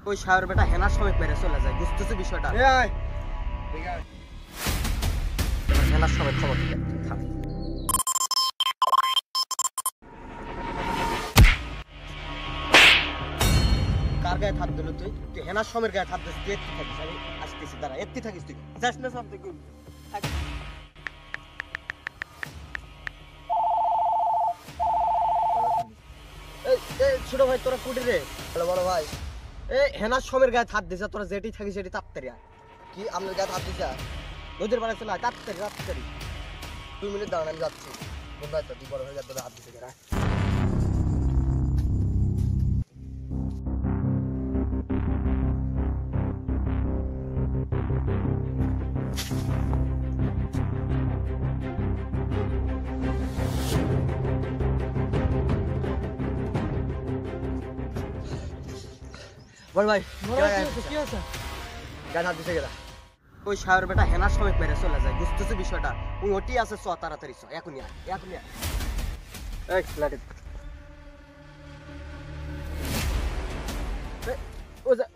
ওই শাওর বেটা হেনার সময় মেরে চলে যায়, বুঝতেছো বিষয়টা? হেনার সময় খবর দিতে থাম। কার গায়ে হাত দিল? তুই তুই হেনার সময়ের গায়ে হাত দিস? তুই এত্তি থাকিস, আমি আসতেছি, দাঁড়া, এত্তি থাকিস, তুই যাস না সামনে। ছোট ভাই তোরা কুটি রে? হ্যালো বড় ভাই, হেনার সময়ের গায়ে হাত দিস, তোরা যেটি থাকিস সেটি তাড়াতাড়ি আয়। কি আপনার গায়ে হাত দিছে? নদীর পাড়ে চলে আয়, তাড়াতাড়ি তাড়াতাড়ি। 2 মিনিট দাঁড়ান, আমি যাচ্ছি। কোথায় তো তুই বড় হয়ে যাবে, হাত দিছে কেনা। বল ভাই, কি হচ্ছে? গায়ে হাত দিছে কেনা। ওই শাওর বেটা হেনার সময় মেরে চলে যায়, বুঝতেছো বিষয়টা? ওই ওটি আছে, চ তাড়াতাড়ি চ, এখনই আয়, এখনই আয়। এই লাঠি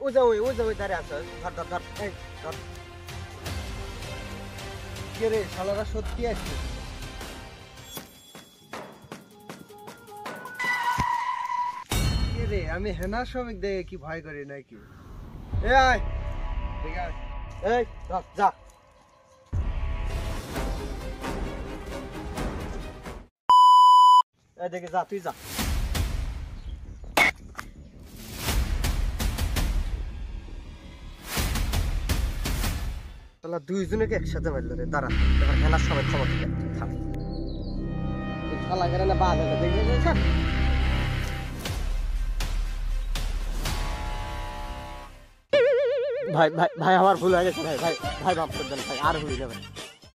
ওই দাঁড়িয়ে আছে, ধর ধর ধর, এই ধর। কে রে, শালারা সত্যি আসছে? কে রে, আমি হেনা শ্রমিক দেখে কি ভয় করি নাকি? এ আয়, ঠিক আছে। এই ধর, যা। এই দেখে যা, তুই যা। তাহলে দুইজনকে একসাথে মারলো রে, দাঁড়া, এবার হেনার সময় খবর দিতে থাম। শালা করে না বাদ হলো, দেখে ভাই ভাই ভাই, আমার ভুল হয়ে গেছে ভাই, ভাই ভাই মাফ করে দেন ভাই, আর ভুল না ভাই।